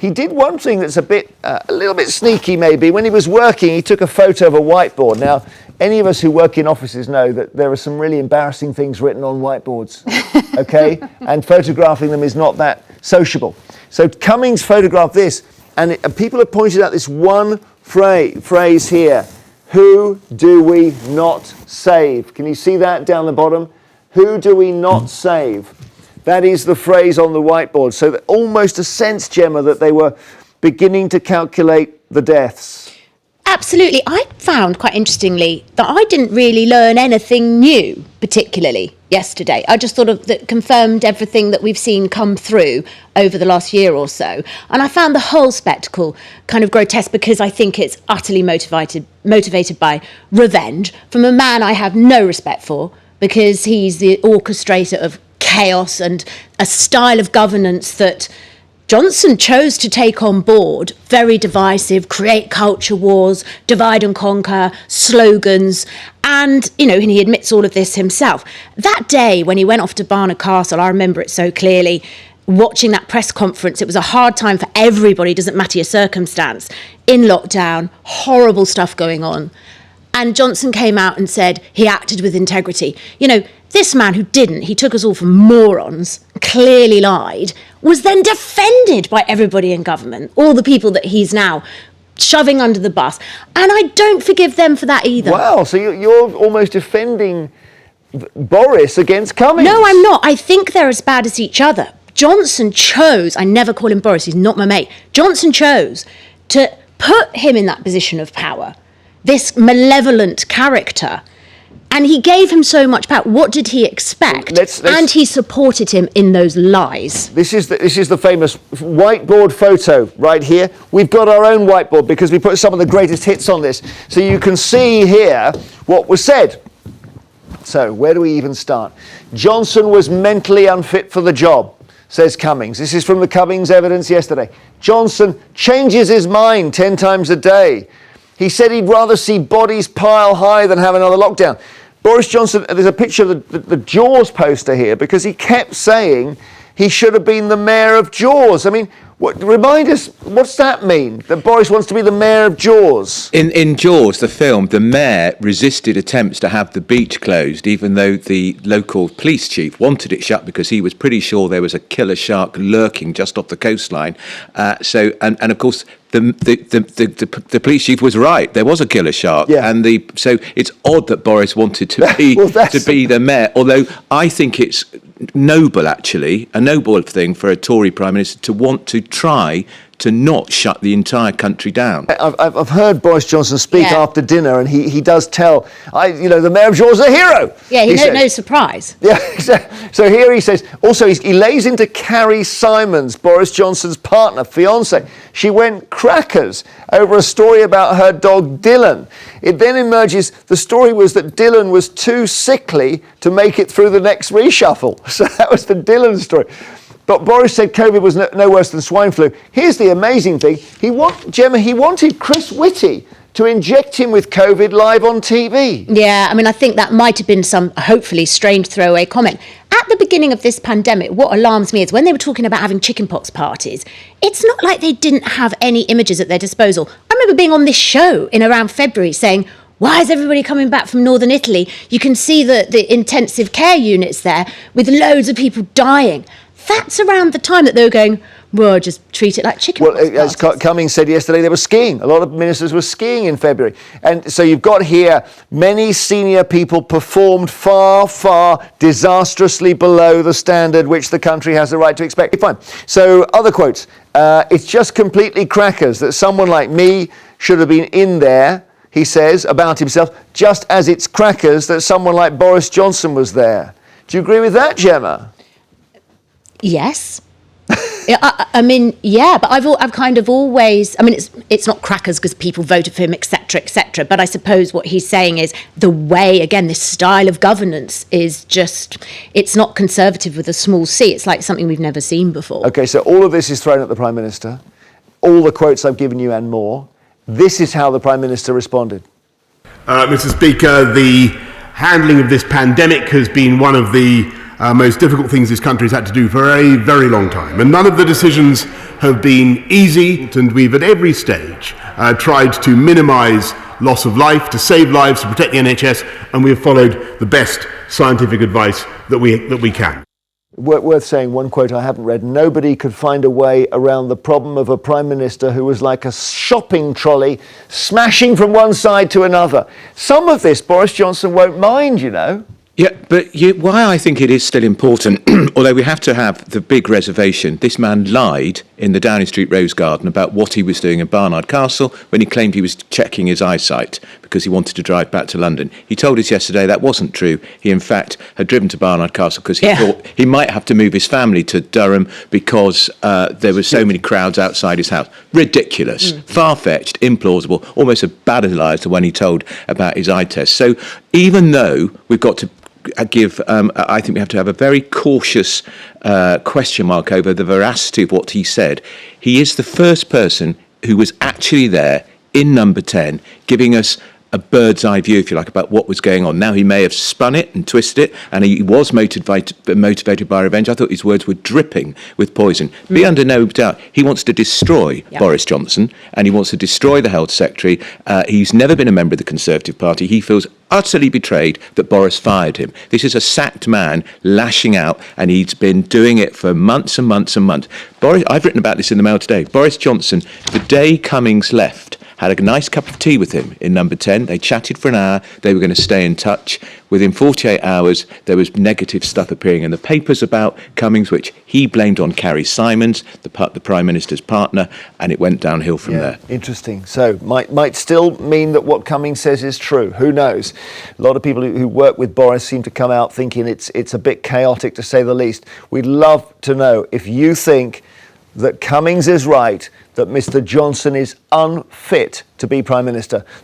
He did one thing that's a little bit sneaky maybe. When he was working, he took a photo of a whiteboard. Now, any of us who work in offices know that there are some really embarrassing things written on whiteboards, okay? And photographing them is not that sociable. So Cummings photographed this, and people have pointed out this one phrase here. Who do we not save? Can you see that down the bottom? Who do we not save? That is the phrase on the whiteboard. So that almost a sense, Gemma, that they were beginning to calculate the deaths. Absolutely. I found, quite interestingly, that I didn't really learn anything new, particularly yesterday. I just thought that confirmed everything that we've seen come through over the last year or so. And I found the whole spectacle kind of grotesque because I think it's utterly motivated by revenge from a man I have no respect for, because he's the orchestrator of chaos and a style of governance that Johnson chose to take on board. Very divisive, create culture wars, divide and conquer, slogans. And, and he admits all of this himself. That day when he went off to Barnard Castle, I remember it so clearly, watching that press conference, it was a hard time for everybody, doesn't matter your circumstance, in lockdown, horrible stuff going on. And Johnson came out and said he acted with integrity. This man who didn't, he took us all for morons, clearly lied, was then defended by everybody in government, all the people that he's now shoving under the bus. And I don't forgive them for that either. Wow, so you're almost defending Boris against Cummings. No, I'm not. I think they're as bad as each other. Johnson chose, I never call him Boris, he's not my mate. Johnson chose to put him in that position of power, this malevolent character. And he gave him so much power. What did he expect? And he supported him in those lies. This is the famous whiteboard photo right here. We've got our own whiteboard because we put some of the greatest hits on this. So you can see here what was said. So where do we even start? Johnson was mentally unfit for the job, says Cummings. This is from the Cummings evidence yesterday. Johnson changes his mind 10 times a day. He said he'd rather see bodies pile high than have another lockdown. Boris Johnson, there's a picture of the Jaws poster here because he kept saying he should have been the mayor of Jaws. I mean, remind us, what's that mean? That Boris wants to be the mayor of Jaws? In Jaws, the film, the mayor resisted attempts to have the beach closed, even though the local police chief wanted it shut because he was pretty sure there was a killer shark lurking just off the coastline. And of course, the police chief was right. There was a killer shark, so it's odd that Boris wanted to be to be the mayor. Although I think it's noble, actually, a noble thing for a Tory prime minister to want to try to not shut the entire country down. I've heard Boris Johnson speak after dinner, and he does tell, the mayor of Jaws is a hero. Yeah, no surprise. Yeah, so here he says, also he lays into Carrie Simons, Boris Johnson's partner, fiancée. She went crackers over a story about her dog Dylan. It then emerges the story was that Dylan was too sickly to make it through the next reshuffle. So that was the Dylan story. But Boris said COVID was no worse than swine flu. Here's the amazing thing. He wanted Chris Whitty to inject him with COVID live on TV. Yeah, I think that might have been some, hopefully, strange throwaway comment. At the beginning of this pandemic, what alarms me is when they were talking about having chickenpox parties, it's not like they didn't have any images at their disposal. I remember being on this show in around February saying, why is everybody coming back from northern Italy? You can see the intensive care units there with loads of people dying. That's around the time that they were going, well, just treat it like chicken. Well, as Cummings said yesterday, they were skiing. A lot of ministers were skiing in February. And so you've got here, many senior people performed far, far disastrously below the standard which the country has the right to expect. Fine. So other quotes. It's just completely crackers that someone like me should have been in there, he says, about himself, just as it's crackers that someone like Boris Johnson was there. Do you agree with that, Gemma? Yes. But I've kind of always, it's not crackers because people voted for him, etc., but I suppose what he's saying is the way, again, this style of governance is just, it's not conservative with a small c. It's like something we've never seen before. Okay, so all of this is thrown at the Prime Minister, all the quotes I've given you and more. This is how the Prime Minister responded. Mr. Speaker, the handling of this pandemic has been one of the most difficult things this country has had to do for a very long time. And none of the decisions have been easy, and we've at every stage tried to minimise loss of life, to save lives, to protect the NHS, and we have followed the best scientific advice that we can. Worth saying, one quote I haven't read: nobody could find a way around the problem of a Prime Minister who was like a shopping trolley smashing from one side to another. Some of this Boris Johnson won't mind, you know. Yeah, but why I think it is still important, although we have to have the big reservation, this man lied in the Downing Street Rose Garden about what he was doing in Barnard Castle when he claimed he was checking his eyesight because he wanted to drive back to London. He told us yesterday that wasn't true. He, in fact, had driven to Barnard Castle because he thought he might have to move his family to Durham because there were so many crowds outside his house. Ridiculous, far-fetched, implausible, almost as bad a lie as the one he told about his eye test. So even though we've got to I think we have to have a very cautious question mark over the veracity of what he said. He is the first person who was actually there in number 10, giving us a bird's eye view, if you like, about what was going on. Now, he may have spun it and twisted it, and he was motivated by revenge. I thought his words were dripping with poison. Be under no doubt, he wants to destroy Boris Johnson, and he wants to destroy the Health Secretary. He's never been a member of the Conservative Party. He feels utterly betrayed that Boris fired him. This is a sacked man lashing out, and he's been doing it for months and months and months. I've written about this in the Mail today. Boris Johnson, the day Cummings left, had a nice cup of tea with him in number 10. They chatted for an hour. They were going to stay in touch. Within 48 hours, there was negative stuff appearing in the papers about Cummings, which he blamed on Carrie Simons, the Prime Minister's partner, and it went downhill from there. Interesting. So might still mean that what Cummings says is true. Who knows? A lot of people who work with Boris seem to come out thinking it's a bit chaotic, to say the least. We'd love to know if you think that Cummings is right, that Mr. Johnson is unfit to be Prime Minister.